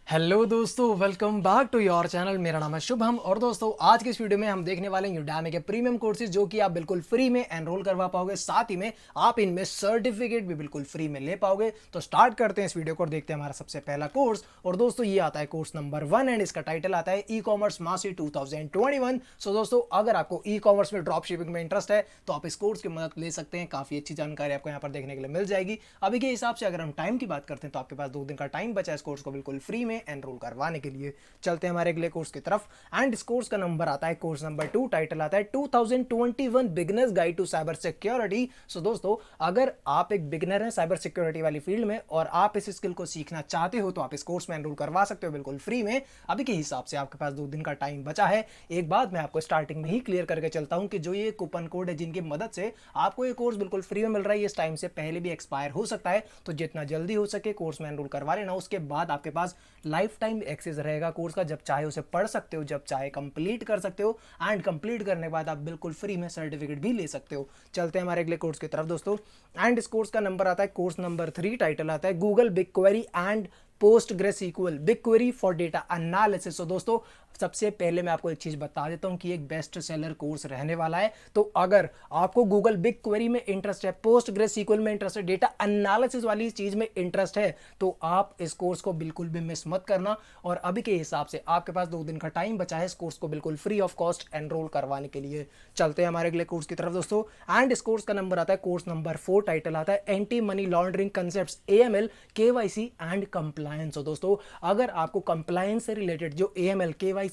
Hello दोस्तों, welcome back to your channel. मेरा नाम है शुभम और दोस्तों आज के इस वीडियो में हम देखने वाले हैं यूडेमी के प्रीमियम कोर्सेज जो कि आप बिल्कुल फ्री में एनरोल करवा पाओगे, साथ ही में आप इनमें सर्टिफिकेट भी बिल्कुल फ्री में ले पाओगे। तो स्टार्ट करते हैं इस वीडियो को और देखते हैं हमारा सबसे पहला कोर्स। और दोस्तों ये आता है कोर्स नंबर 1 एंड इसका टाइटल आता है ई कॉमर्स मास्टरी 2021। सो दोस्तों अगर आपको ई कॉमर्स में ड्रॉप शिपिंग में इंटरेस्ट है तो आप इस कोर्स की मदद ले सकते हैं। काफी अच्छी जानकारी आपको यहाँ पर देखने के लिए मिल जाएगी। अभी के हिसाब से अगर हम टाइम की बात करते हैं तो आपके पास 2 दिन का टाइम बचा है इस कोर्स को बिल्कुल फ्री में एनरोल करवाने के लिए। चलते हैं हमारे अगले कोर्स की तरफ एंड इस कोर्स का नंबर आता है कोर्स नंबर 2, टाइटल आता है 2021 beginners guide to cyber security. So दोस्तों अगर आप एक बिगिनर हैं साइबर सिक्योरिटी वाली फील्ड में और आप इस स्किल को सीखना चाहते हो तो आप इस कोर्स में एनरोल करवा सकते हो बिल्कुल फ्री में। अभी के हिसाब से आपके पास 2 दिन का टाइम बचा है। एक बात मैं आपको स्टार्टिंग में ही क्लियर करके चलता हूं कि जो ये कूपन कोड है जिनकी मदद से आपको ये कोर्स बिल्कुल फ्री में मिल रहा है, इस टाइम से पहले भी एक्सपायर हो सकता है। तो जितना जल्दी हो सके कोर्स में एनरोल करवा लेना। उसके बाद आपके पास लाइफ टाइम एक्सेस रहेगा कोर्स का, जब चाहे उसे पढ़ सकते हो, जब चाहे कंप्लीट कर सकते हो एंड कंप्लीट करने के बाद आप बिल्कुल फ्री में सर्टिफिकेट भी ले सकते हो। चलते हैं हमारे अगले कोर्स की तरफ दोस्तों एंड इस कोर्स का नंबर आता है कोर्स नंबर 3, टाइटल आता है Google BigQuery and PostgreSQL BigQuery for data analysis. तो दोस्तों सबसे पहले मैं आपको एक चीज बता देता हूं कि एक बेस्ट सेलर कोर्स रहने वाला है। तो अगर आपको गूगल बिग क्वेरी में इंटरेस्ट है, पोस्टग्रेसक्यूएल में इंटरेस्ट है, डेटा एनालिसिस वाली चीज में इंटरेस्ट है तो आप इस कोर्स को बिल्कुल भी मिस मत करना। और अभी के हिसाब से आपके पास 2 दिन का टाइम बचा है इस कोर्स को बिल्कुल फ्री ऑफ कॉस्ट एनरोल करवाने के लिए। चलते हैं हमारे अगले कोर्स की तरफ दोस्तों एंड इस कोर्स का नंबर आता है कोर्स नंबर 4, टाइटल आता है anti money laundering concepts AML KYC and compliance. तो दोस्तों अगर आपको कंप्लायंस से रिलेटेड जो एएमएल केवाईसी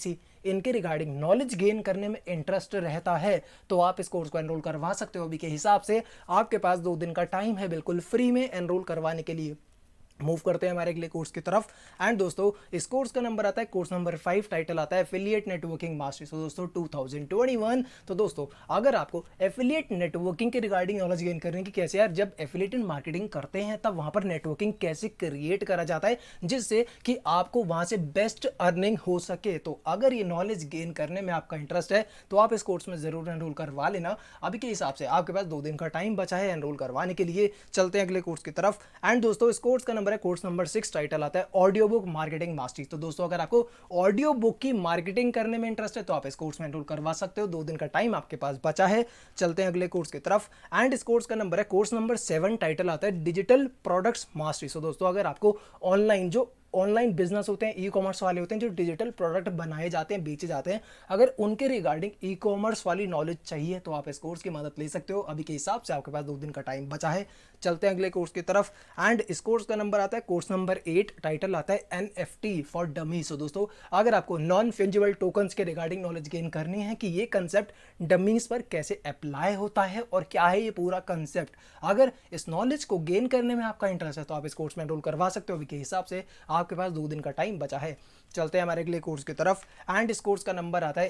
इनके रिगार्डिंग नॉलेज गेन करने में इंटरेस्ट रहता है तो आप इस कोर्स को एनरोल करवा सकते हो। अभी के हिसाब से आपके पास 2 दिन का टाइम है बिल्कुल फ्री में एनरोल करवाने के लिए। मूव करते हैं हमारे अगले कोर्स की तरफ एंड दोस्तों इस कोर्स का नंबर आता है कोर्स नंबर 5, टाइटल आता है एफिलिएट नेटवर्किंग मास्टरी। तो दोस्तों 2021। तो दोस्तों अगर आपको एफिलिएट नेटवर्किंग के रिगार्डिंग नॉलेज गेन करने की, कैसे यार जब एफिलिएट मार्केटिंग करते हैं तब वहां पर नेटवर्किंग कैसे क्रिएट करा जाता है जिससे कि आपको वहां से बेस्ट अर्निंग हो सके, तो अगर ये नॉलेज गेन करने में आपका इंटरेस्ट है तो आप इस कोर्स में जरूर एनरोल करवा लेना। अभी के हिसाब से आपके पास 2 दिन का टाइम बचा है एनरोल करवाने के लिए। चलते हैं अगले कोर्स की तरफ एंड दोस्तों इस कोर्स का कोर्स नंबर 6, टाइटल आता है ऑडियो बुक मार्केटिंग मास्टरी। तो दोस्तों अगर आपको ऑडियो बुक की मार्केटिंग करने में इंटरेस्ट है तो आप इस कोर्स में एनरोल करवा सकते हो। 2 दिन का टाइम आपके पास बचा है। चलते हैं अगले कोर्स की तरफ एंड इस कोर्स का नंबर है कोर्स नंबर 7, टाइटल आता है डिजिटल प्रोडक्ट्स मास्टरी। तो दोस्तों अगर आपको ऑनलाइन बिजनेस होते हैं, ई कॉमर्स वाले होते हैं जो डिजिटल प्रोडक्ट बनाए जाते हैं, बेचे जाते हैं, अगर उनके रिगार्डिंग ई कॉमर्स वाली नॉलेज चाहिए तो आप इस कोर्स की मदद ले सकते हो। अभी के हिसाब से आपके पास 2 दिन का टाइम बचा है। चलते हैं अगले कोर्स की तरफ एंड इस कोर्स का नंबर आता है कोर्स नंबर 8, टाइटल आता है एनएफटी फॉर डमीज। तो दोस्तों अगर आपको नॉन फंजिबल टोकन्स के रिगार्डिंग नॉलेज गेन करनी है कि ये कंसेप्ट डमीज पर कैसे अप्लाई होता है और क्या है ये पूरा कंसेप्ट, अगर इस नॉलेज को गेन करने में आपका इंटरेस्ट है तो आप इस कोर्स में एनरोल करवा सकते हो। अभी के हिसाब से आपके पास 2 दिन का टाइम बचा है। चलते हैं हमारे अगले कोर्स की तरफ एंड इस कोर्स का नंबर आता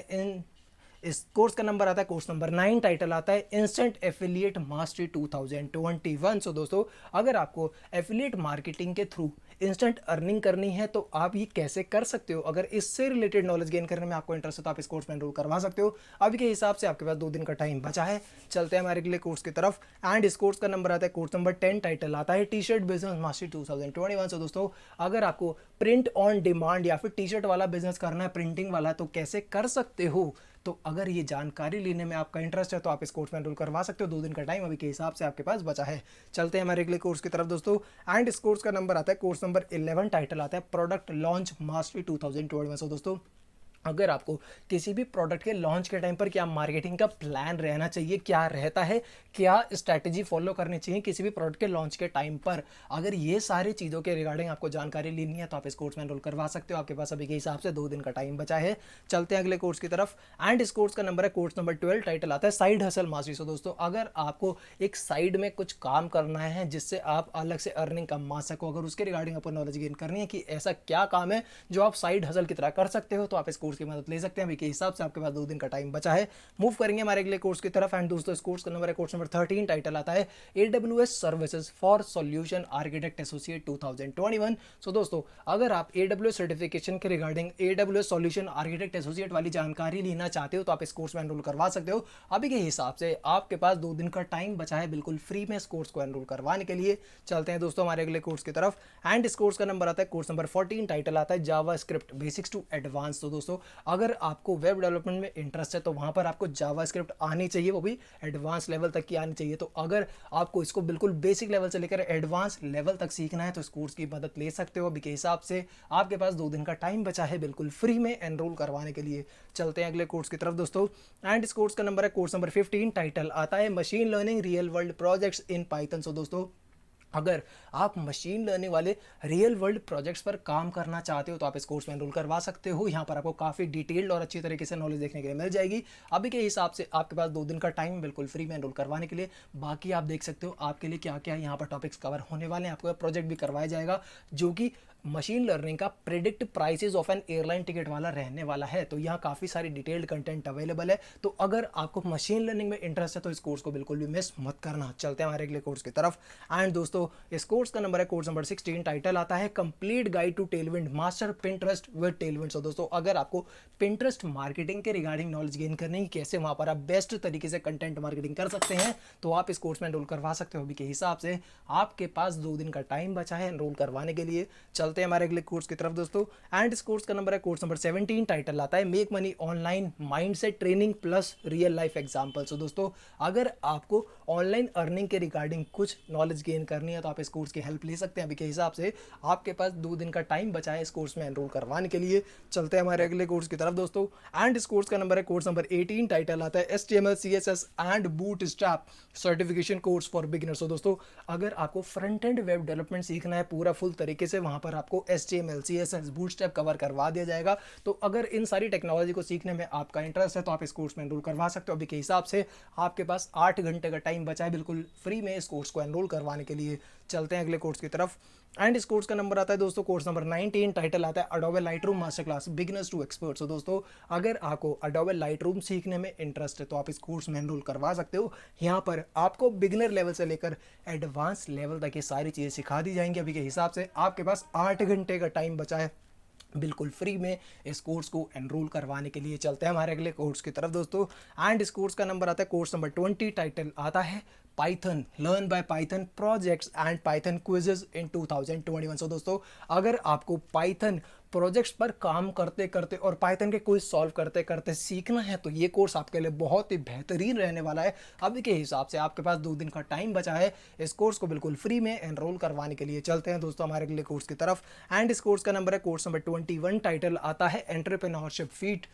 है कोर्स नंबर 9, टाइटल आता है इंस्टेंट एफिलिएट मास्टरी 2021। सो दोस्तों अगर आपको एफिलिएट मार्केटिंग के थ्रू इंस्टेंट अर्निंग करनी है तो आप ये कैसे कर सकते हो, अगर इससे रिलेटेड नॉलेज गेन करने में आपको इंटरेस्ट है तो आप इस कोर्स में एनरोल करवा सकते हो। अभी के हिसाब से आपके पास 2 दिन का टाइम बचा है। चलते हैं हमारे अगले कोर्स की तरफ एंड इस कोर्स का नंबर आता है कोर्स नंबर 10, टाइटल आता है T shirt business mastery 2021। So दोस्तों अगर आपको प्रिंट ऑन डिमांड या फिर टी शर्ट वाला बिजनेस करना है, प्रिंटिंग वाला, तो कैसे कर सकते हो, तो अगर ये जानकारी लेने में आपका इंटरेस्ट है तो आप इस कोर्स में एनरोल करवा सकते हो। 2 दिन का टाइम अभी के हिसाब से आपके पास बचा है। चलते हैं हमारे अगले कोर्स की तरफ दोस्तों एंड इस कोर्स का नंबर आता है कोर्स नंबर 11, टाइटल आता है प्रोडक्ट लॉन्च मास्टरी 2021। सो दोस्तों अगर आपको किसी भी प्रोडक्ट के लॉन्च के टाइम पर क्या मार्केटिंग का प्लान रहना चाहिए, क्या रहता है, क्या स्ट्रैटेजी फॉलो करनी चाहिए किसी भी प्रोडक्ट के लॉन्च के टाइम पर, अगर ये सारी चीज़ों के रिगार्डिंग आपको जानकारी लेनी है तो आप इस कोर्स में एनरोल करवा सकते हो। आपके पास अभी के हिसाब से 2 दिन का टाइम बचा है। चलते हैं अगले कोर्स की तरफ एंड इस कोर्स का नंबर है कोर्स नंबर 12, टाइटल आता है साइड हसल मास्टरी। सो दोस्तों अगर आपको एक साइड में कुछ काम करना है जिससे आप अलग से अर्निंग कमा सको, अगर उसके रिगार्डिंग आपको नॉलेज गेन करनी है कि ऐसा क्या काम है जो आप साइड हसल की तरह कर सकते हो तो आप इस कोर्स कोर्स की मदद ले सकते हैं। अभी के हिसाब से आपके पास 2 दिन का टाइम बचा है। मूव करेंगे हमारे अगले कोर्स की तरफ। एंड दोस्तों इस कोर्स का नंबर है कोर्स नंबर 13, टाइटल आता है AWS services for solution architect associate 2021। So दोस्तों अगर आप AWS सर्टिफिकेशन के regarding AWS solution architect associate वाली जानकारी लेना चाहते हो तो आप इस कोर्स में एनरोल करवा सकते हो। अभी के हिसाब से आपके पास 2 दिन का टाइम बचा है बिल्कुल फ्री में इस कोर्स को एनरोल करवाने के लिए। चलते हैं दोस्तों हमारे अगले कोर्स की तरफ। एंड इस कोर्स का नंबर आता है कोर्स नंबर 14, टाइटल आता है जावा स्क्रिप्ट बेसिक्स टू एडवांस। तो दोस्तों अगर आपको वेब डेवलपमेंट में इंटरेस्ट है तो वहां पर आपको जावा स्क्रिप्ट आनी चाहिए, वो भी एडवांस लेवल तक की आनी चाहिए। तो अगर आपको इसको बिल्कुल बेसिक लेवल से लेकर एडवांस लेवल तक सीखना है तो इस कोर्स की मदद ले सकते हो। अभी के हिसाब से आपके पास 2 दिन का टाइम बचा है बिल्कुल फ्री में एनरोल करवाने के लिए। चलते हैं अगले कोर्स की तरफ दोस्तों। एंड इस कोर्स का नंबर है कोर्स नंबर 15, टाइटल आता है machine learning real world projects in Python. So दोस्तों अगर आप मशीन लर्निंग वाले रियल वर्ल्ड प्रोजेक्ट्स पर काम करना चाहते हो तो आप इस कोर्स में एनरोल करवा सकते हो। यहाँ पर आपको काफ़ी डिटेल्ड और अच्छी तरीके से नॉलेज देखने के लिए मिल जाएगी। अभी के हिसाब से आपके पास 2 दिन का टाइम बिल्कुल फ्री में एनरोल करवाने के लिए। बाकी आप देख सकते हो आपके लिए क्या क्या यहाँ पर टॉपिक्स कवर होने वाले हैं। आपको प्रोजेक्ट भी करवाया जाएगा जो कि मशीन लर्निंग का predict prices of N airline ticket वाला रहने वाला है। तो यहाँ काफ़ी सारी डिटेल्ड कंटेंट अवेलेबल है। तो अगर आपको मशीन लर्निंग में इंटरेस्ट है तो इस कोर्स को बिल्कुल भी मिस मत करना। चलते हैं हमारे अगले कोर्स की तरफ। एंड दोस्तों इस कोर्स का नंबर है कोर्स नंबर 16, टाइटल आता है complete guide to Tailwind master Pinterest with Tailwind. So दोस्तों अगर आपको पिंटरेस्ट मार्केटिंग के रिगार्डिंग नॉलेज गेन करने की कैसे वहाँ पर आप बेस्ट तरीके से कंटेंट मार्केटिंग कर सकते हैं तो आप इस कोर्स में एनरोल करवा सकते हो। अभी के हिसाब से आपके पास 2 दिन का टाइम बचा है एनरोल करवाने के लिए। चलते हैं हमारे अगले कोर्स की तरफ दोस्तों। एंड इस कोर्स का नंबर है कोर्स नंबर 17, टाइटल आता है make money online mindset training plus real life example. So दोस्तों अगर आपको ऑनलाइन अर्निंग के रिगार्डिंग कुछ नॉलेज गेन करनी है तो आप इस कोर्स की हेल्प ले सकते हैं। अभी के हिसाब से आपके पास 2 दिन का टाइम बचा है इस कोर्स में एनरोल करवाने के लिए। चलते हैं हमारे अगले कोर्स की तरफ दोस्तों। एंड इस कोर्स का नंबर है कोर्स नंबर 18, टाइटल आता है HTML CSS and bootstrap certification course for beginners. तो दोस्तों अगर आपको फ्रंट एंड वेब डेवलपमेंट सीखना है पूरा फुल तरीके से वहां पर आपको HTML CSS बूटस्ट्रैप कवर करवा दिया जाएगा। तो अगर इन सारी टेक्नोलॉजी को सीखने में आपका इंटरेस्ट है तो आप इस कोर्स में एनरोल करवा सकते हो। अभी के हिसाब से आपके पास 8 घंटे का टाइम बचा है बिल्कुल फ्री में इस कोर्स को एनरोल करवाने के लिए। चलते हैं अगले कोर्स की तरफ। एंड इस कोर्स का नंबर आता है दोस्तों कोर्स नंबर 19, टाइटल आता है Adobe Lightroom master class beginners to experts. तो दोस्तों अगर आपको अडोबे लाइटरूम सीखने में इंटरेस्ट है तो आप इस कोर्स में एनरोल करवा सकते हो। यहाँ पर आपको बिगिनर लेवल से लेकर एडवांस लेवल तक ये सारी चीज़ें सिखा दी जाएंगी। अभी के हिसाब से आपके पास 8 घंटे का टाइम बचा है बिल्कुल फ्री में इस कोर्स को एनरोल करवाने के लिए। चलते हैं हमारे अगले कोर्स की तरफ दोस्तों। एंड इस कोर्स का नंबर आता है कोर्स नंबर 20, टाइटल आता है Python learn by Python projects and Python quizzes in 2021। So दोस्तों अगर आपको पाइथन प्रोजेक्ट्स पर काम करते करते और पाइथन के क्विज सॉल्व करते करते सीखना है तो ये कोर्स आपके लिए बहुत ही बेहतरीन रहने वाला है। अभी के हिसाब से आपके पास 2 दिन का टाइम बचा है इस कोर्स को बिल्कुल फ्री में एनरोल करवाने के लिए। चलते हैं दोस्तों हमारे अगले कोर्स की तरफ। एंड इस कोर्स का नंबर है कोर्स नंबर 21, टाइटल आता है entrepreneurship feat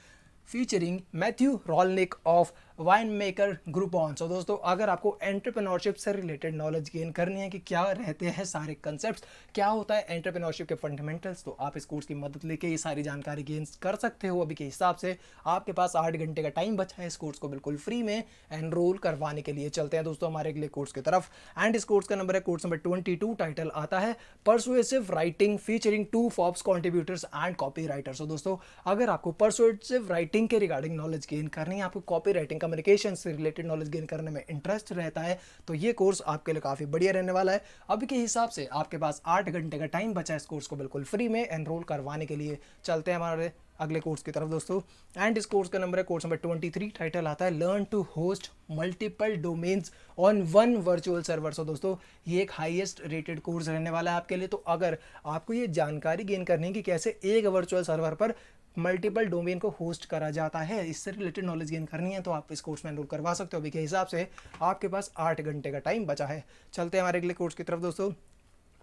featuring Matthew Rolnik of wine maker Groupon. So दोस्तों अगर आपको एंटरप्रेन्योरशिप से रिलेटेड नॉलेज गेन करनी है कि क्या रहते हैं सारे कंसेप्ट्स, क्या होता है एंटरप्रेन्योरशिप के फंडामेंटल्स, तो आप इस कोर्स की मदद लेके ये सारी जानकारी गेन कर सकते हो। अभी के हिसाब से आपके पास 8 घंटे का टाइम बचा है इस कोर्स को बिल्कुल फ्री में एनरोल करवाने के लिए। चलते हैं दोस्तों हमारे अगले कोर्स की तरफ। एंड इस कोर्स का नंबर है कोर्स नंबर 22, टाइटल आता है persuasive writing featuring 2 फॉप्स contributors and copy writers. तो दोस्तों अगर आपको परसुएसिव राइटिंग के रिगार्डिंग नॉलेज गेन करनी है, आपको कॉपी राइटिंग कम्युनिकेशन से रिलेटेड नॉलेज गेन करने में इंटरेस्ट रहता है तो ये कोर्स आपके लिए काफ़ी बढ़िया रहने वाला है। अभी के हिसाब से आपके पास 8 घंटे का टाइम बचा है इस कोर्स को बिल्कुल फ्री में एनरोल करवाने के लिए। चलते हैं हमारे अगले कोर्स की तरफ दोस्तों। एंड इस कोर्स का नंबर है कोर्स नंबर 23, टाइटल आता है learn to host multiple domains on one virtual server. So दोस्तों ये एक हाईएस्ट रेटेड कोर्स रहने वाला है आपके लिए। तो अगर आपको ये जानकारी गेन करनी है कि कैसे एक वर्चुअल सर्वर पर मल्टीपल डोमेन को होस्ट करा जाता है, इससे रिलेटेड नॉलेज गेन करनी है तो आप इस कोर्स में एनरोल करवा सकते हो। अभी के हिसाब से आपके पास 8 घंटे का टाइम बचा है। चलते हैं हमारे अगले कोर्स की तरफ दोस्तों।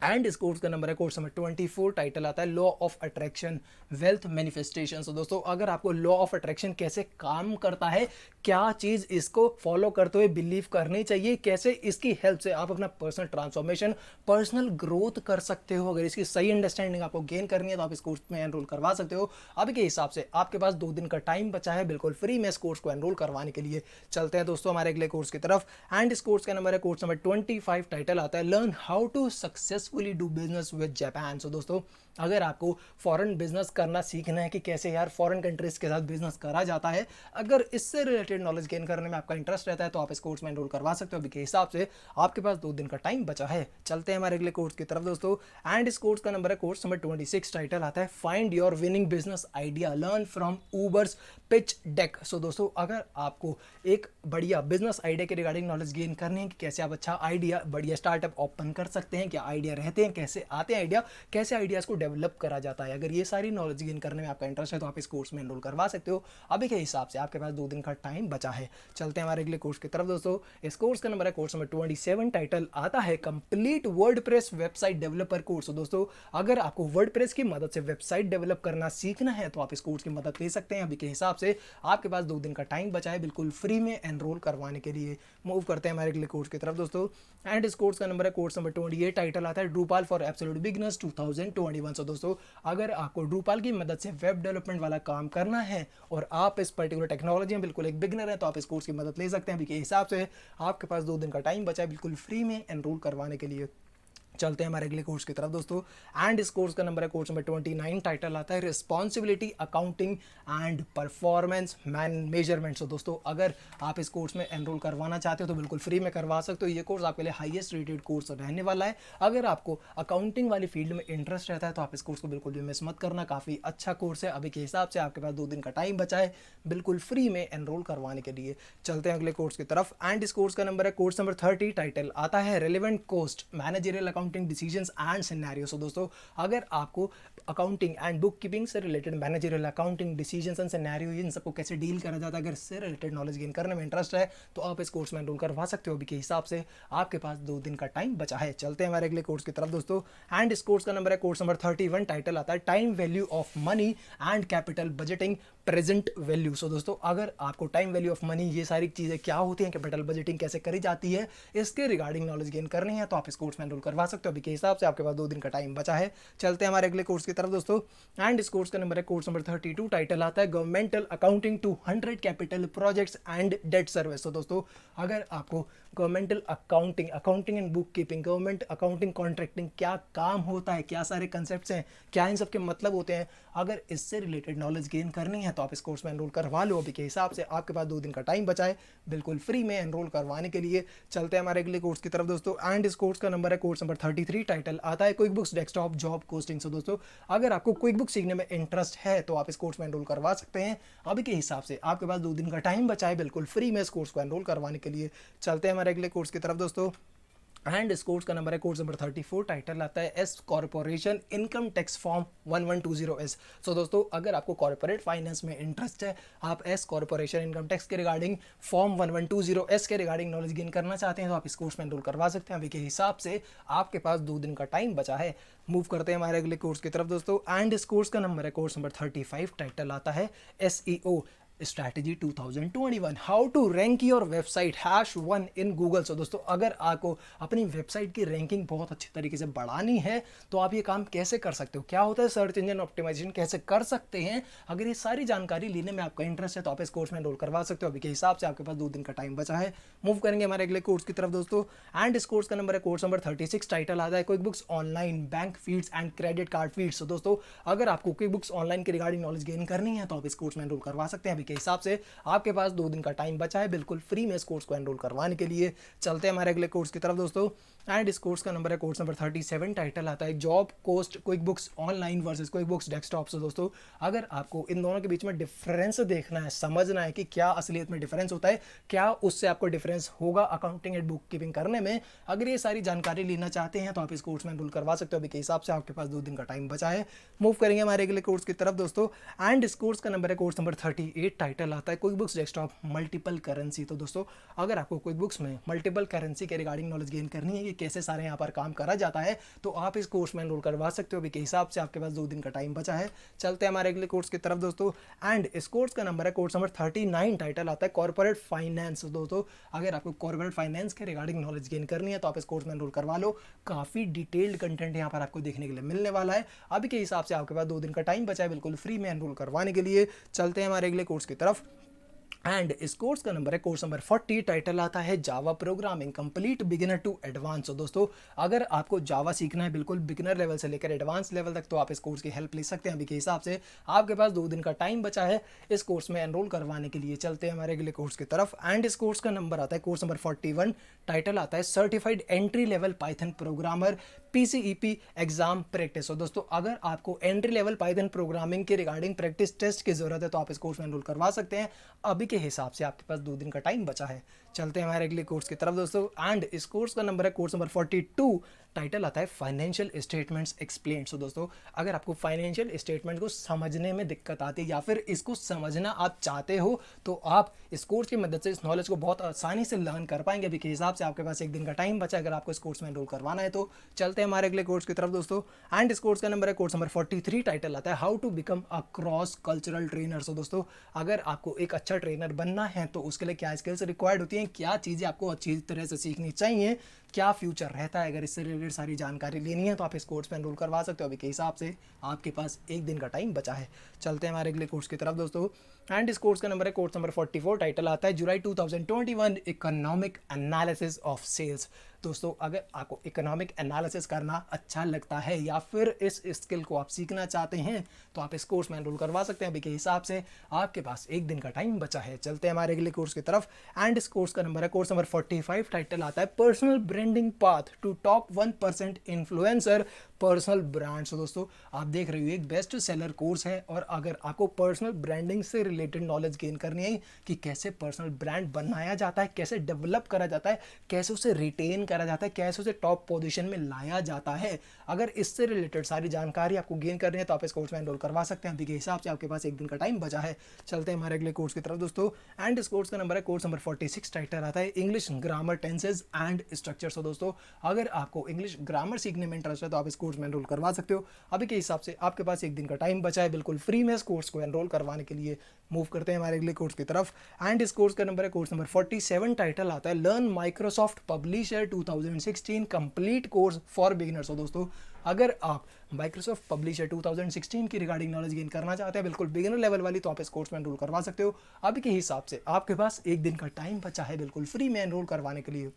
एंड इस कोर्स का नंबर है कोर्स नंबर 24, टाइटल आता है law of attraction wealth manifestation. तो दोस्तों अगर आपको लॉ ऑफ अट्रैक्शन कैसे काम करता है, क्या चीज़ इसको फॉलो करते हुए बिलीव करनी चाहिए, कैसे इसकी हेल्प से आप अपना पर्सनल ट्रांसफॉर्मेशन पर्सनल ग्रोथ कर सकते हो, अगर इसकी सही अंडरस्टैंडिंग आपको गेन करनी है तो आप इस कोर्स में एनरोल करवा सकते हो। अभी के हिसाब से आपके पास 2 दिन का टाइम बचा है बिल्कुल फ्री में इस कोर्स को एनरोल करवाने के लिए। चलते हैं दोस्तों हमारे अगले कोर्स की तरफ। एंड इस कोर्स का नंबर है कोर्स नंबर 25, टाइटल आता है learn how to successfully do business with Japan. So दोस्तों अगर आपको फॉरेन बिजनेस करना सीखना है कि कैसे यार फॉरेन कंट्रीज के साथ बिजनेस करा जाता है, अगर इससे रिलेटेड नॉलेज गेन करने में आपका इंटरेस्ट रहता है तो आप इस कोर्स में एनरोल करवा सकते हो। अभी के हिसाब से आपके पास 2 दिन का टाइम बचा है। चलते हैं हमारे अगले कोर्स की तरफ दोस्तों। एंड इस कोर्स का नंबर है कोर्स नंबर 26। टाइटल आता है find your winning business idea, learn from Uber's pitch deck. So दोस्तों, अगर आपको एक बढ़िया बिजनेस आइडिया के रिगार्डिंग नॉलेज गेन करनी है कि कैसे आप अच्छा आइडिया बढ़िया स्टार्टअप ओपन कर सकते हैं, क्या आइडिया रहते हैं, कैसे आते हैं आइडिया, कैसे आइडियाज़ को डेवलप करा जाता है, अगर ये सारी नॉलेज गेन करने में आपका इंटरेस्ट है तो आप इस कोर्स में एनरोल करवा सकते हो। अभी के हिसाब से आपके पास 2 दिन का टाइम बचा है। चलते हैं हमारे अगले कोर्स की तरफ दोस्तों। इस कोर्स का नंबर है कोर्स नंबर 27। टाइटल आता है complete WordPress website developer course. दोस्तों, अगर आपको वर्डप्रेस की मदद से वेबसाइट डेवलप करना सीखना है तो आप इस कोर्स की मदद ले सकते हैं। अभी के हिसाब से आपके पास 2 दिन का टाइम बचा है बिल्कुल फ्री में एनरोल करवाने के लिए। मूव करते हैं हमारे अगले कोर्स की तरफ दोस्तों। एंड इस कोर्स का नंबर है कोर्स नंबर 28। टाइटल आता है ड्रूपाल फॉर एब्सोल्यूट बिगिनर्स 2021। सो दोस्तों, अगर आपको ड्रूपाल की मदद से वेब डेवलपमेंट वाला काम करना है और आप इस पर्टिकुलर टेक्नोलॉजी में बिल्कुल एक बिगिनर है तो आप इस कोर्स की मदद ले सकते हैं। अभी के हिसाब से आपके पास 2 दिन का टाइम बचा है बिल्कुल फ्री में एनरोल करवाने के लिए। चलते हैं हमारे अगले कोर्स की तरफ दोस्तों। एंड इस कोर्स का नंबर है कोर्स नंबर 29। टाइटल आता है responsibility accounting and performance measurement. So दोस्तों, अगर आप इस कोर्स में एनरोल करवाना चाहते हो तो बिल्कुल फ्री में करवा सकते हो। ये कोर्स आपके लिए हाईएस्ट रेटेड कोर्स रहने वाला है। अगर आपको अकाउंटिंग वाली फील्ड में इंटरेस्ट रहता है तो आप इस कोर्स को बिल्कुल भी मिस मत करना, काफ़ी अच्छा कोर्स है। अभी के हिसाब से आपके पास 2 दिन का टाइम बचा है बिल्कुल फ्री में एनरोल करवाने के लिए। चलते हैं अगले कोर्स की तरफ। एंड इस कोर्स का नंबर है कोर्स नंबर 30। टाइटल आता है relevant cost managerial accounting decisions and scenario. So दोस्तों, अगर आपको अकाउंटिंग एंड बुक कीपिंग से related managerial accounting decisions and scenario इन सबको कैसे डील करा जाता है, अगर इससे रिलेटेड नॉलेज गेन करने में इंटरेस्ट है तो आप इस कोर्स में एनरोल करवा सकते हो। अभी के हिसाब से आपके पास 2 दिन का टाइम बचा है। चलते हैं हमारे अगले कोर्स की तरफ दोस्तों। एंड इस कोर्स का नंबर है कोर्स नंबर 31। टाइटल आता है time value of money and capital budgeting present value. So दोस्तों, अगर आपको टाइम वैल्यू ऑफ मनी ये सारी चीज़ें क्या होती हैं, कैपिटल बजटिंग कैसे करी जाती है, इसके रिगार्डिंग नॉलेज गेन करनी है तो आप इस कोर्स में एनरोल करवा सकते हो। अभी के हिसाब से आपके पास 2 दिन का टाइम बचा है। चलते हैं हमारे अगले कोर्स की तरफ दोस्तों। एंड इस कोर्स का नंबर है कोर्स नंबर 32। टाइटल आता है governmental accounting to 100 capital projects and debt service. तो दोस्तों, अगर आपको governmental accounting and bookkeeping, government accounting contracting क्या काम होता है, क्या सारे कंसेप्ट हैं, क्या इन सब के मतलब होते हैं, अगर इससे रिलेटेड नॉलेज गेन करनी है तो आप इस कोर्स में एनरोल करवा लो। अभी के हिसाब से आपके पास 2 दिन का टाइम बचा है बिल्कुल फ्री में एनरोल करवाने के लिए। चलते हैं हमारे अगले कोर्स की तरफ दोस्तों। एंड इस कोर्स का नंबर है कोर्स नंबर 33। टाइटल आता है QuickBooks desktop job costing. So दोस्तों, अगर आपको क्विक बुक सीखने में इंटरेस्ट है तो आप इस कोर्स में एनरोल करवा सकते हैं। अभी के हिसाब से आपके पास 2 दिन का टाइम बचा है बिल्कुल फ्री में इस कोर्स को एनरोल करवाने के लिए। चलते हैं हमारे अगले कोर्स की तरफ दोस्तों। एंड इस कोर्स का नंबर है कोर्स नंबर 34। टाइटल आता है S corporation income tax form 1120 S. So दोस्तों, अगर आपको कॉर्पोरेट फाइनेंस में इंटरेस्ट है, आप एस कॉर्पोरेशन इनकम टैक्स के रिगार्डिंग फॉर्म 1120 एस के रिगार्डिंग नॉलेज गेन करना चाहते हैं तो आप इस कोर्स में एनरोल करवा सकते हैं। अभी के हिसाब से आपके पास 2 दिन का टाइम बचा है। मूव करते हैं हमारे अगले कोर्स की तरफ दोस्तों। एंड इस कोर्स का नंबर है कोर्स नंबर 35। टाइटल आता है SEO strategy 2021 how to rank your website #1 in Google. So दोस्तों, अगर आपको अपनी वेबसाइट की रैंकिंग बहुत अच्छे तरीके से बढ़ानी है तो आप ये काम कैसे कर सकते हो, क्या होता है सर्च इंजन ऑप्टिमाइजेशन कैसे कर सकते हैं, अगर ये सारी जानकारी लेने में आपका इंटरेस्ट है तो आप इस कोर्स में एनरोल करवा सकते हो। अभी के हिसाब से आपके पास 2 दिन का टाइम बचा है। मूव करेंगे हमारे अगले कोर्स की तरफ दोस्तों। एंड इस कोर्स का नंबर है कोर्स नंबर 36। टाइटल आता है QuickBooks online bank feeds and credit card feeds. तो दोस्तों, अगर आपको क्विक बुक्स ऑनलाइन के रिगार्डिंग नॉलेज गेन करनी है तो आप इस कोर्स में एनरोल करवा सकते हैं। अभी के हिसाब से आपके पास 2 दिन का टाइम बचा है बिल्कुल फ्री में इस कोर्स को एनरोल करवाने के लिए। चलते हैं हमारे अगले कोर्स की तरफ दोस्तों। एंड इस कोर्स का नंबर है कोर्स नंबर 37। टाइटल आता है job cost QuickBooks online versus QuickBooks desktop. So दोस्तों, अगर आपको इन दोनों के बीच में डिफरेंस देखना है, समझना है कि क्या असलियत में डिफरेंस होता है, क्या उससे आपको डिफरेंस होगा अकाउंटिंग एंड बुक कीपिंग करने में, अगर ये सारी जानकारी लेना चाहते हैं तो आप इस कोर्स में एनरोल करवा सकते हो। अभी के हिसाब से आपके पास 2 दिन का टाइम बचा है। मूव करेंगे हमारे अगले कोर्स की तरफ दोस्तों। एंड इस कोर्स का नंबर है कोर्स नंबर 38। टाइटल आता है QuickBooks desktop multiple currency. तो दोस्तों, अगर आपको क्विक बुक्स में मल्टीपल करेंसी के रिगार्डिंग नॉलेज गेन करनी है कि कैसे सारे यहाँ पर काम करा जाता है तो आप इस कोर्स में एनरोल करवा सकते हो। अभी के हिसाब से आपके पास 2 दिन का टाइम बचा है। चलते हैं हमारे अगले कोर्स की तरफ दोस्तों। एंड इस कोर्स का नंबर है कोर्स नंबर 39। टाइटल आता है कॉर्पोरेट फाइनेंस। दोस्तों, अगर आपको कॉर्पोरेट फाइनेंस के रिगार्डिंग नॉलेज गेन करनी है तो आप इस कोर्स में एनरोल करवा लो। काफ़ी डिटेल्ड कंटेंट यहाँ पर आपको देखने के लिए मिलने वाला है। अभी के हिसाब से आपके पास 2 दिन का टाइम बचा है बिल्कुल फ्री में एनरोल करवाने के लिए। चलते हैं हमारे अगले कोर्स की तरफ। एंड इस कोर्स का नंबर है कोर्स नंबर 40। टाइटल आता है Java programming complete beginner to advance. तो दोस्तों अगर आपको जावा सीखना है बिल्कुल बिगिनर लेवल से लेकर एडवांस लेवल तक, तो आप इस कोर्स की हेल्प ले सकते हैं। अभी के हिसाब से आपके पास 2 दिन का टाइम बचा है इस कोर्स में एनरोल करवाने के लिए। चलते हैं हमारे अगले कोर्स की तरफ। एंड इस कोर्स का नंबर आता है कोर्स नंबर 41। टाइटल आता है certified entry level Python programmer PCEP exam practice. तो दोस्तों अगर आपको एंट्री लेवल पाइथन प्रोग्रामिंग के रिगार्डिंग प्रैक्टिस टेस्ट की जरूरत है तो आप इस कोर्स में एनरोल करवा सकते हैं। अभी के हिसाब से आपके पास 2 दिन का टाइम बचा है। चलते हैं हमारे अगले कोर्स की तरफ दोस्तों। एंड इस कोर्स का नंबर है कोर्स नंबर 42। टाइटल आता है फाइनेंशियल स्टेटमेंट्स एक्सप्लेन। सो दोस्तों अगर आपको फाइनेंशियल स्टेटमेंट को समझने में दिक्कत आती है या फिर इसको समझना आप चाहते हो तो आप इस कोर्स की मदद से इस नॉलेज को बहुत आसानी से लर्न कर पाएंगे। अभी के हिसाब से आपके पास 1 दिन का टाइम बचा अगर आपको इस कोर्स में एनरोल करवाना है तो। चलते हैं हमारे अगले कोर्स की तरफ दोस्तों। एंड इस कोर्स का नंबर है कोर्स नंबर 43। टाइटल आता है how to become a cross cultural trainer. So दोस्तों अगर आपको एक अच्छा ट्रेनर बनना है तो उसके लिए क्या स्किल्स रिक्वायर्ड होती हैं, क्या चीज़ें आपको अच्छी तरह से सीखनी चाहिए, क्या फ्यूचर रहता है, अगर इससे रिलेटेड सारी जानकारी लेनी है तो आप इस कोर्स में एनरोल करवा सकते हो। अभी के हिसाब से आपके पास 1 दिन का टाइम बचा है। चलते हैं हमारे अगले कोर्स की तरफ दोस्तों। एंड इस कोर्स का नंबर है कोर्स नंबर 44। टाइटल आता है जुलाई 2021 इकोनॉमिक एनालिसिस ऑफ सेल्स। दोस्तों अगर आपको इकोनॉमिक एनालिसिस करना अच्छा लगता है या फिर इस स्किल को आप सीखना चाहते हैं तो आप इस कोर्स में एनरोल करवा सकते हैं। अभी के हिसाब से आपके पास 1 दिन का टाइम बचा है। चलते हैं हमारे अगले कोर्स की तरफ। एंड इस कोर्स का नंबर है कोर्स नंबर 45। टाइटल आता है personal branding path to top 1% influencer personal brands. दोस्तों आप देख रहे हो एक बेस्ट सेलर कोर्स है और अगर आपको पर्सनल ब्रांडिंग से रिलेटेड नॉलेज गेन करनी है कि कैसे पर्सनल ब्रांड बनाया जाता है, कैसे डेवलप करा जाता है, कैसे उसे रिटेन करा जाता है, कैसे उसे टॉप पोजीशन में लाया जाता है, अगर इससे रिलेटेड सारी जानकारी आपको गेन करनी है तो आप इस कोर्स में एनरोल करवा सकते हैं। अभी के हिसाब से आपके पास 1 दिन का टाइम बचा है। चलते हैं हमारे अगले कोर्स की तरफ दोस्तों। एंड इस कोर्स का नंबर है कोर्स नंबर 46। टाइटल आता है English grammar tenses and structure. तो दोस्तों अगर आपको इंग्लिश ग्रामर सीखने में इंटरेस्ट है तो आप इस कोर्स में एनरोल करवा सकते हो। अभी के हिसाब से आपके पास 1 दिन का टाइम बचा है बिल्कुल फ्री में इस कोर्स को एनरोल करवाने के लिए। मूव करते हैं हमारे अगले कोर्स की तरफ। एंड इस कोर्स का नंबर है कोर्स नंबर 47। टाइटल आता है learn Microsoft publisher 2016 complete course for beginners. हो दोस्तों अगर आप माइक्रोसॉफ्ट पब्लिशर 2016 की रिगार्डिंग नॉलेज गेन करना चाहते हैं बिल्कुल बिगिनर लेवल वाली तो आप इस कोर्स में एनरोल करवा सकते हो। अभी के हिसाब से आपके पास 1 दिन का टाइम बचा है बिल्कुल फ्री में एनरोल करवाने के लिए।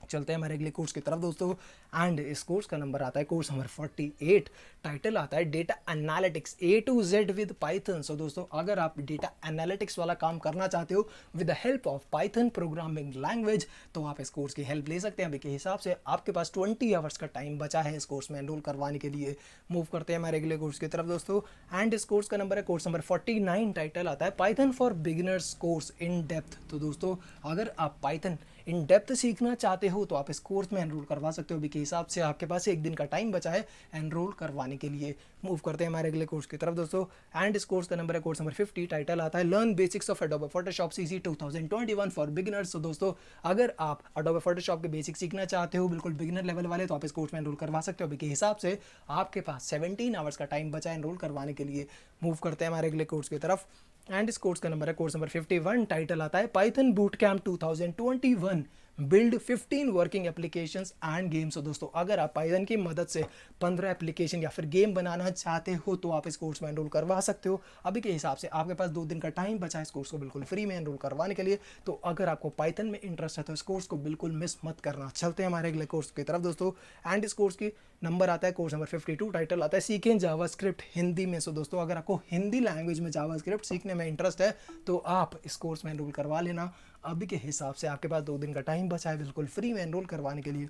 चलते हैं हमारे अगले कोर्स की तरफ दोस्तों। एंड इस कोर्स का नंबर आता है कोर्स नंबर 48। टाइटल आता है data analytics A to Z with Python. So दोस्तों अगर आप डेटा एनालिटिक्स वाला काम करना चाहते हो with the help of Python programming language तो आप इस कोर्स की हेल्प ले सकते हैं। अभी के हिसाब से आपके पास 20 आवर्स का टाइम बचा है इस कोर्स में एनरोल करवाने के लिए। मूव करते हैं हमारे अगले कोर्स की तरफ दोस्तों। एंड इस कोर्स का नंबर है कोर्स नंबर 49। टाइटल आता है Python for beginners course in depth. तो दोस्तों अगर आप पाइथन इन डेप्थ सीखना चाहते हो तो आप इस कोर्स में एनरोल करवा सकते हो। अभी के हिसाब से आपके पास 1 दिन का टाइम बचा है एनरोल करवाने के लिए। मूव करते हैं हमारे अगले कोर्स की तरफ दोस्तों। एंड इस कोर्स का नंबर है कोर्स नंबर 50। टाइटल आता है learn basics of Adobe Photoshop CC 2021 for beginners. तो दोस्तों अगर आप एडोबे फोटोशॉप के बेसिक सीखना चाहते हो बिल्कुल बिगिनर लेवल वाले तो आप इस कोर्स में एनरोल करवा सकते हो। अभी के हिसाब से आपके पास 17 आवर्स का टाइम बचा है एनरोल करवाने के लिए। मूव करते हैं हमारे अगले कोर्स की तरफ। एंड इस कोर्स का नंबर है कोर्स नंबर 51। टाइटल आता है Python boot camp 2021 build 15 working applications and games. तो दोस्तों अगर आप पाइथन की मदद से 15 एप्लीकेशन या फिर गेम बनाना चाहते हो तो आप इस कोर्स में एनरोल करवा सकते हो। अभी के हिसाब से आपके पास 2 दिन का टाइम बचा है इस कोर्स को बिल्कुल फ्री में एनरोल करवाने के लिए। तो अगर आपको पाइथन में इंटरेस्ट है तो इस कोर्स को बिल्कुल मिस मत करना। चलते हैं हमारे अगले कोर्स की तरफ दोस्तों। एंड इस कोर्स की नंबर आता है कोर्स नंबर 52। टाइटल आता है सीखें जावास्क्रिप्ट हिंदी में। सो दोस्तों अगर आपको हिंदी लैंग्वेज में जावास्क्रिप्ट सीखने में इंटरेस्ट है तो आप इस कोर्स में एनरोल करवा लेना। अभी के हिसाब से आपके पास 2 दिन का टाइम बचा है बिल्कुल फ्री में एनरोल करवाने के लिए।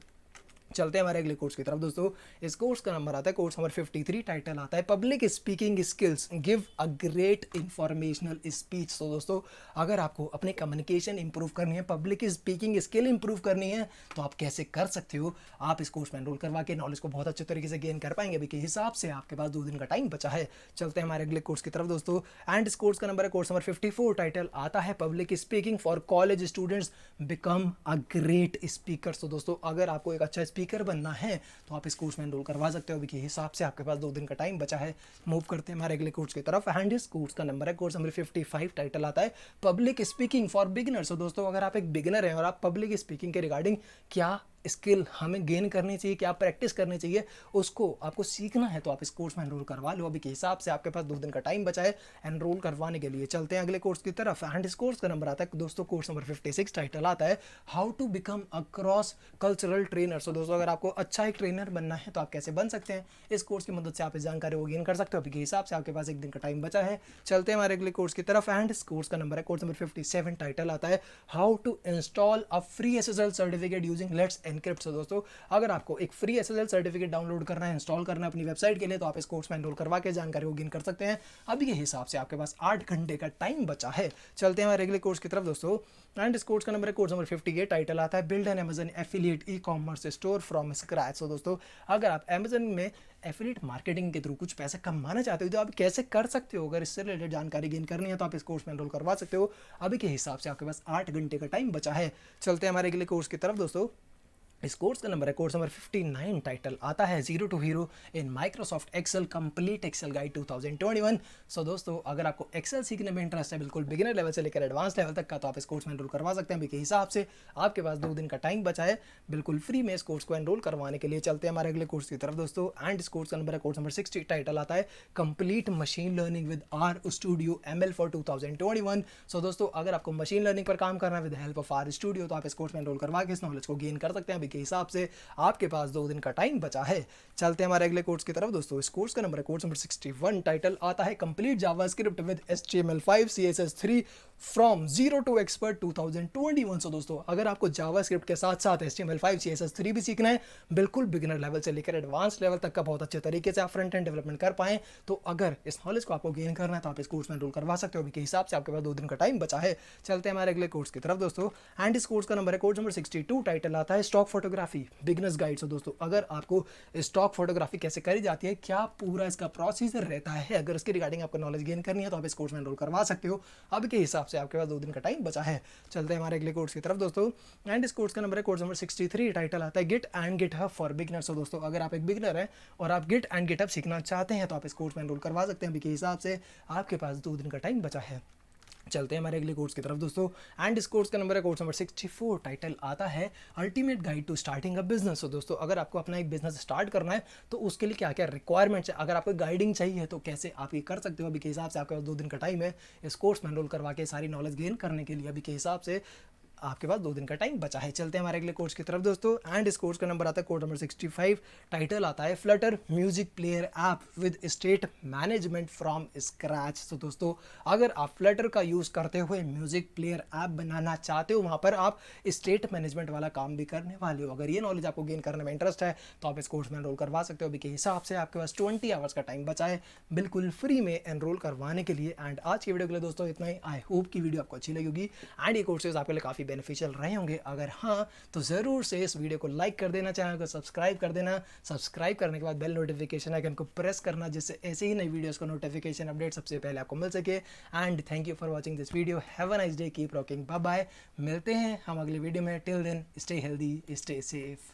चलते हैं हमारे अगले कोर्स की तरफ दोस्तों। इस कोर्स का नंबर आता है कोर्स नंबर 53। टाइटल आता है public speaking skills give a great informational speech. तो दोस्तों अगर आपको अपनी कम्युनिकेशन इंप्रूव करनी है, पब्लिक स्पीकिंग स्किल इंप्रूव करनी है तो आप कैसे कर सकते हो, आप इस कोर्स में एनरोल करवा के नॉलेज को बहुत अच्छे तरीके से गेन कर पाएंगे। अभी के हिसाब से आपके पास 2 दिन का टाइम बचा है। चलते हैं हमारे अगले कोर्स की तरफ दोस्तों। एंड इस कोर्स का नंबर है कोर्स नंबर 54। टाइटल आता है public speaking for college students become a great speaker. तो दोस्तों अगर आपको एक अच्छा स्पीकर बनना है तो आप इस कोर्स में एनरोल करवा सकते हो। अभी के हिसाब से आपके पास 2 दिन का टाइम बचा है। मूव करते हैं हमारे अगले कोर्स की तरफ। एंड इस कोर्स का नंबर है कोर्स नंबर 55। टाइटल आता है पब्लिक स्पीकिंग फॉर बिगिनर्स। तो दोस्तों अगर आप एक बिगिनर हैं और आप पब्लिक स्पीकिंग के रिगार्डिंग क्या स्किल हमें गेन करनी चाहिए, क्या प्रैक्टिस करनी चाहिए, उसको आपको सीखना है तो आप इस कोर्स में एनरोल करवा लो। अभी के हिसाब से आपके पास 2 दिन का टाइम बचा है एनरोल करवाने के लिए। चलते हैं अगले कोर्स की तरफ एंड इस कोर्स का नंबर आता है दोस्तों, कोर्स नंबर 56, टाइटल आता है how to become a cross cultural trainer. So दोस्तों अगर आपको अच्छा एक ट्रेनर बनना है तो आप कैसे बन सकते हैं, इस कोर्स की मदद से आप इस जानकारी को गेन कर सकते हो। अभी के हिसाब से आपके पास 1 दिन का टाइम बचा है। चलते हैं हमारे अगले कोर्स की तरफ एंड इस कोर्स का नंबर है कोर्स नंबर 57, टाइटल आता है how to install a free SSL certificate using Let's Encrypt. So दोस्तों अगर आपको एक फ्री एसएसएल सर्टिफिकेट डाउनलोड करना है, इंस्टॉल करना है अपनी वेबसाइट के लिए, तो आप इस कोर्स में एनरोल करवा के जानकारी को गेन कर सकते हैं। अभी के हिसाब से आपके पास 8 घंटे का टाइम बचा है। चलते हैं हमारे अगले कोर्स की तरफ दोस्तों एंड इस कोर्स का नंबर है कोर्स नंबर 58, टाइटल आता है build an Amazon affiliate e commerce store from scratch. So दोस्तों अगर आप अमेजन में एफिलिएट मार्केटिंग के थ्रू कुछ पैसे कमाना चाहते हो तो आप कैसे कर सकते हो, अगर इससे रिलेटेड जानकारी गेन करनी है तो आप इस कोर्स में एनरोल करवा सकते हो। अभी के हिसाब से आपके पास 8 घंटे का टाइम बचा है। चलते हैं हमारे अगले कोर्स की तरफ दोस्तों, इस कोर्स का नंबर है कोर्स नंबर 59, टाइटल आता है zero to hero in Microsoft Excel complete Excel guide 2021। So दोस्तों अगर आपको एक्सेल सीखने में इंटरेस्ट है, बिल्कुल बिगिनर लेवल से लेकर एडवांस लेवल तक का, तो आप इस कोर्स में एनरोल करवा सकते हैं। अभी के हिसाब से आपके पास 2 दिन का टाइम बचा है बिल्कुल फ्री में इस कोर्स को एनरोल करवाने के लिए। चलते हैं हमारे अगले कोर्स की तरफ दोस्तों एंड इस कोर्स का नंबर है कोर्स नंबर 60, टाइटल आता है complete machine learning with R studio ML for 2021। So दोस्तों अगर आपको मशीन लर्निंग पर काम करना है with help of R studio, तो आप इस कोर्स में एनरोल करवा के इस नॉलेज को गेन कर सकते हैं। अभी के हिसाब से आपके पास 2 दिन का टाइम बचा है। चलते हैं हमारे अगले कोर्स की तरफ दोस्तों, इस कोर्स का नंबर है कोर्स नंबर 61, टाइटल आता है complete JavaScript with HTML5 CSS3 from zero to expert 2021। So दोस्तों अगर आपको जावास्क्रिप्ट के साथ साथ HTML5 CSS3 भी सीखना है, बिल्कुल बिगिनर लेवल से लेकर एडवांस लेवल तक का बहुत अच्छे तरीके से आप फ्रंट एंड डेवलपमेंट कर पाएं, तो अगर इस नॉलेज को आपको गेन करना है तो आप इस कोर्स में एनरोल करवा सकते हो। अभी के हिसाब से आपके पास 2 दिन का टाइम बचा है। चलते हैं हमारे अगले कोर्स की तरफ दोस्तों एंड इस कोर्स का नंबर है कोर्स नंबर 62, टाइटल आता है स्टॉक फोटोग्राफी बिगिनर्स गाइड। सो दोस्तों अगर आपको स्टॉक फोटोग्राफी कैसे करी जाती है, क्या पूरा इसका प्रोसीजर रहता है, अगर इसकी रिगार्डिंग आपको नॉलेज गेन करनी है तो आप इस कोर्स में एनरोल करवा सकते हो। अभी के हिसाब से आपके पास 2 दिन का टाइम बचा है। चलते हैं हमारे अगले कोर्स की तरफ दोस्तों एंड इस कोर्स का नंबर है कोर्स नंबर 63, टाइटल आता है Git and GitHub for beginners. So दोस्तों अगर आप एक बिगिनर हैं और आप गिट एंड गिटहब सीखना चाहते हैं तो आप इस कोर्स में एनरोल करवा सकते हैं। अभी के हिसाब से आपके पास 2 दिन का टाइम बचा है। चलते हैं हमारे अगले कोर्स की तरफ दोस्तों एंड इस कोर्स का नंबर है कोर्स नंबर 64, टाइटल आता है ultimate guide to starting a business. तो दोस्तों अगर आपको अपना एक बिजनेस स्टार्ट करना है तो उसके लिए क्या क्या रिक्वायरमेंट्स है, अगर आपको गाइडिंग चाहिए तो कैसे आप ये कर सकते हो। अभी के हिसाब से आपके पास 2 दिन का टाइम है इस कोर्स में एनरोल करवा के सारी नॉलेज गेन करने के लिए। अभी के हिसाब से आपके पास 2 दिन का टाइम बचा है। चलते हैं हमारे अगले कोर्स की तरफ दोस्तों एंड इस कोर्स का नंबर आता है कोर्स नंबर 65, टाइटल आता है Flutter music player app with state management from scratch. तो दोस्तों अगर आप फ्लटर का यूज़ करते हुए म्यूजिक प्लेयर ऐप बनाना चाहते हो, वहाँ पर आप स्टेट मैनेजमेंट वाला काम भी करने वाले हो, अगर ये नॉलेज आपको गेन करने में इंटरेस्ट है तो आप इस कोर्स में एनरोल करवा सकते हो। अभी के हिसाब से आपके पास 20 आवर्स का टाइम बचा है बिल्कुल फ्री में एनरोल करवाने के लिए। एंड आज की वीडियो के लिए दोस्तों इतना ही। आई होप की वीडियो आपको अच्छी लगी होगी एंड ये कोर्सेज आपके लिए काफ़ी बेनिफिशियल रहे होंगे। अगर हाँ तो ज़रूर से इस वीडियो को लाइक कर देना, चैनल को सब्सक्राइब कर देना। सब्सक्राइब करने के बाद बेल नोटिफिकेशन आइकन को प्रेस करना, जिससे ऐसे ही नई वीडियोस का नोटिफिकेशन अपडेट सबसे पहले आपको मिल सके। And thank you for watching this video. Have a nice day, keep rocking, bye bye. मिलते हैं हम अगले वीडियो में। Till then stay healthy, stay safe.